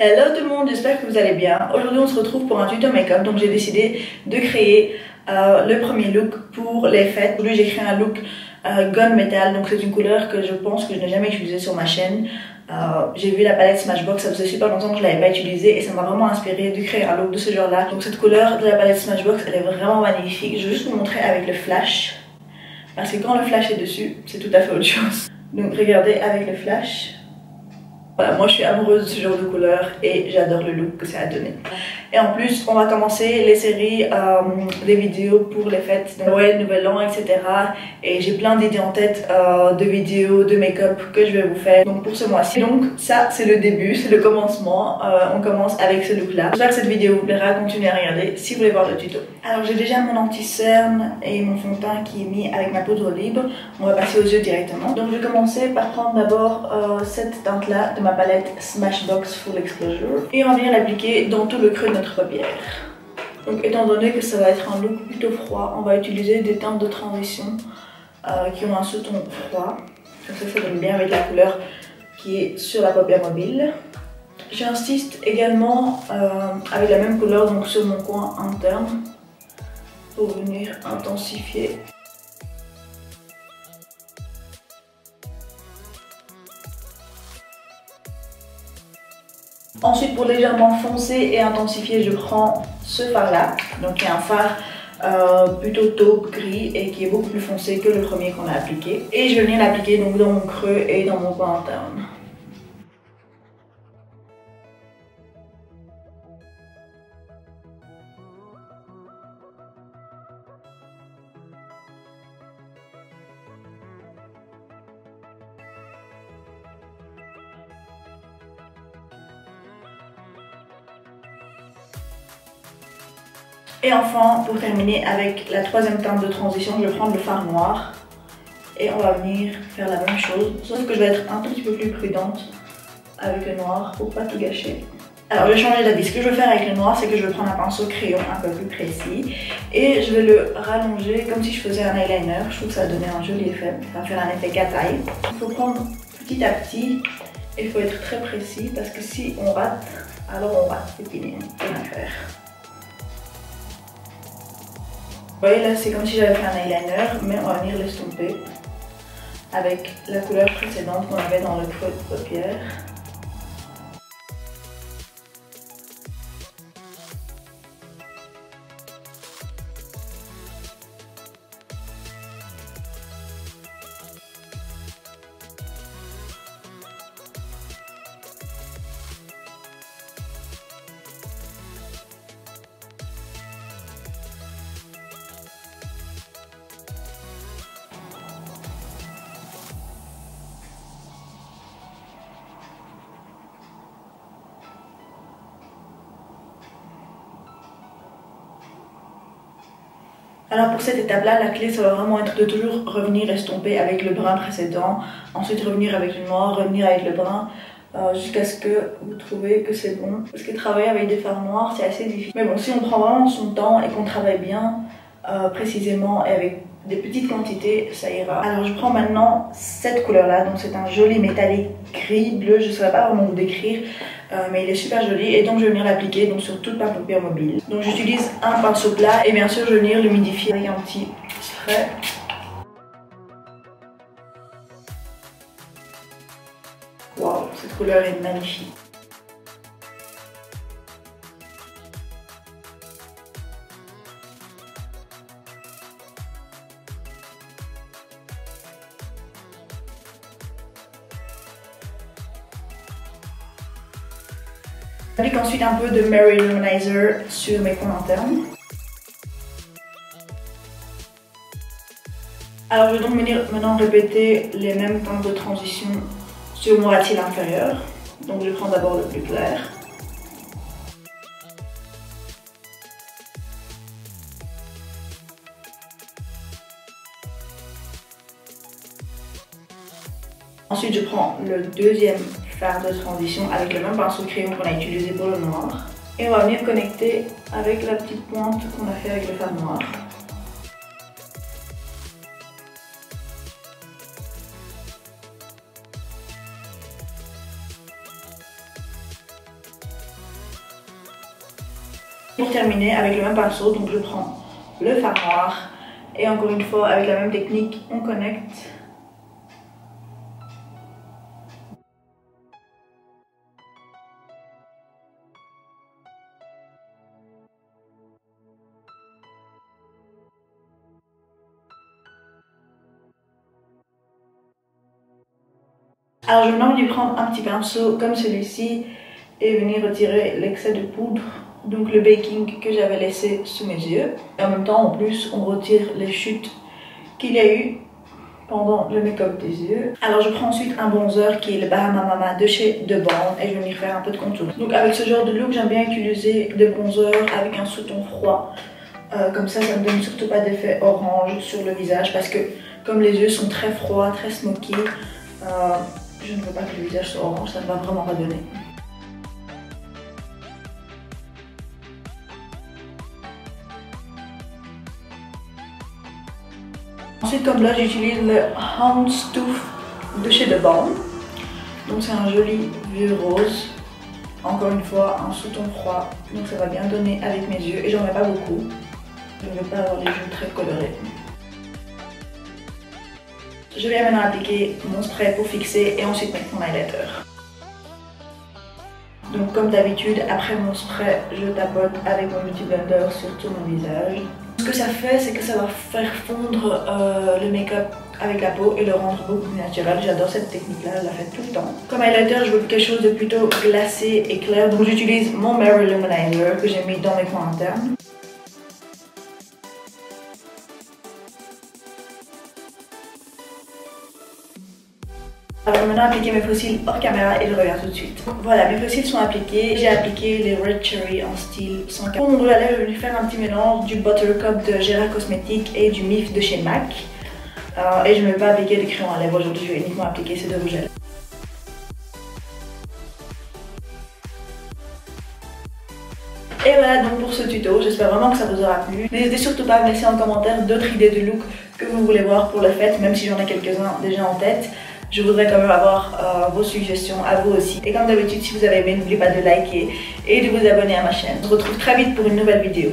Hello tout le monde, j'espère que vous allez bien. Aujourd'hui on se retrouve pour un tuto make-up, donc j'ai décidé de créer le premier look pour les fêtes. Aujourd'hui j'ai créé un look gunmetal, donc c'est une couleur que je pense que je n'ai jamais utilisée sur ma chaîne. J'ai vu la palette Smashbox, ça faisait super longtemps que je ne l'avais pas utilisée et ça m'a vraiment inspiré de créer un look de ce genre là. Donc cette couleur de la palette Smashbox elle est vraiment magnifique. Je vais juste vous montrer avec le flash, parce que quand le flash est dessus c'est tout à fait autre chose. Donc regardez avec le flash. Voilà, moi je suis amoureuse de ce genre de couleur et j'adore le look que ça a donné. Et en plus, on va commencer les séries des vidéos pour les fêtes de Noël, Nouvel An, etc. Et j'ai plein d'idées en tête de vidéos, de make-up que je vais vous faire donc pour ce mois-ci. Donc ça, c'est le début, c'est le commencement. On commence avec ce look-là. J'espère que cette vidéo vous plaira, continuez à regarder si vous voulez voir le tuto. Alors j'ai déjà mon anti-cerne et mon fond de teint qui est mis avec ma poudre libre. On va passer aux yeux directement. Donc je vais commencer par prendre d'abord cette teinte-là de ma palette Smashbox Full Exposure et on va venir l'appliquer dans tout le creux de notre paupière. Donc étant donné que ça va être un look plutôt froid, on va utiliser des teintes de transition qui ont un sous-ton froid. Comme ça donne bien avec la couleur qui est sur la paupière mobile. J'insiste également avec la même couleur donc sur mon coin interne pour venir intensifier. Ensuite, pour légèrement foncer et intensifier, je prends ce fard là, donc qui est un fard plutôt taupe gris et qui est beaucoup plus foncé que le premier qu'on a appliqué. Et je vais venir l'appliquer donc dans mon creux et dans mon coin interne. Et enfin, pour terminer avec la troisième teinte de transition, je vais prendre le fard noir et on va venir faire la même chose, sauf que je vais être un tout petit peu plus prudente avec le noir pour pas tout gâcher. Alors je vais changer d'avis. Ce que je vais faire avec le noir, c'est que je vais prendre un pinceau crayon un peu plus précis et je vais le rallonger comme si je faisais un eyeliner. Je trouve que ça va donner un joli effet, ça va faire un effet cat-eye. Il faut prendre petit à petit et il faut être très précis parce que si on rate, alors on rate, c'est fini, rien à faire. Vous voyez là c'est comme si j'avais fait un eyeliner, mais on va venir l'estomper avec la couleur précédente qu'on avait dans le creux de paupière. Alors pour cette étape-là, la clé ça va vraiment être de toujours revenir estomper avec le brun précédent, ensuite revenir avec le noir, revenir avec le brun, jusqu'à ce que vous trouvez que c'est bon. Parce que travailler avec des fards noirs c'est assez difficile. Mais bon, si on prend vraiment son temps et qu'on travaille bien, précisément et avec des petites quantités, ça ira. Alors je prends maintenant cette couleur-là, donc c'est un joli métallique gris, bleu, je ne saurais pas vraiment vous décrire. Mais il est super joli et donc je vais venir l'appliquer sur toute ma paupière mobile. Donc j'utilise un pinceau plat et bien sûr je vais venir l'humidifier avec un petit spray. Waouh, cette couleur est magnifique. J'applique ensuite un peu de Mary Luminizer sur mes coins internes. Alors je vais donc venir maintenant répéter les mêmes teintes de transition sur mon ras de cils inférieur. Donc je prends d'abord le plus clair. Ensuite je prends le deuxième fard de transition avec le même pinceau crayon qu'on a utilisé pour le noir. Et on va venir connecter avec la petite pointe qu'on a fait avec le fard noir. Pour terminer, avec le même pinceau, donc je prends le fard noir et encore une fois avec la même technique, on connecte. Alors je vais maintenant lui prendre un petit pinceau comme celui-ci et venir retirer l'excès de poudre, donc le baking que j'avais laissé sous mes yeux. Et en même temps, en plus, on retire les chutes qu'il y a eu pendant le make-up des yeux. Alors je prends ensuite un bronzer qui est le Bahama Mama de chez The Balm et je vais venir faire un peu de contour. Donc avec ce genre de look, j'aime bien utiliser des bronzers avec un sous-ton froid. Comme ça ne donne surtout pas d'effet orange sur le visage parce que comme les yeux sont très froids, très smoky, je ne veux pas que le visage soit orange, ça ne va vraiment pas donner. Ensuite, comme là, j'utilise le Houndstooth de chez The Balm. Donc c'est un joli vieux rose. Encore une fois, un sous-ton froid. Donc ça va bien donner avec mes yeux et j'en mets pas beaucoup. Je ne veux pas avoir les yeux très colorés. Je vais maintenant appliquer mon spray pour fixer et ensuite mettre mon highlighter. Donc comme d'habitude, après mon spray, je tapote avec mon beauty blender sur tout mon visage. Ce que ça fait, c'est que ça va faire fondre le make-up avec la peau et le rendre beaucoup plus naturel. J'adore cette technique-là, je la fais tout le temps. Comme highlighter, je veux quelque chose de plutôt glacé et clair. Donc j'utilise mon Mary Luminizer que j'ai mis dans mes coins internes. Alors maintenant appliquer mes faux cils hors caméra et je reviens tout de suite. Voilà, mes faux cils sont appliqués. J'ai appliqué les Red Cherry en style 104. Pour mon rouge à lèvres, je vais faire un petit mélange du Buttercup de Gera Cosmetics et du MIF de chez MAC. Et je ne vais pas appliquer de crayon à lèvres aujourd'hui, je vais uniquement appliquer ces deux rouges à lèvres. Et voilà donc pour ce tuto, j'espère vraiment que ça vous aura plu. N'hésitez surtout pas à me laisser en commentaire d'autres idées de look que vous voulez voir pour le fête, même si j'en ai quelques-uns déjà en tête. Je voudrais quand même avoir vos suggestions à vous aussi. Et comme d'habitude, si vous avez aimé, n'oubliez pas de liker et de vous abonner à ma chaîne. On se retrouve très vite pour une nouvelle vidéo.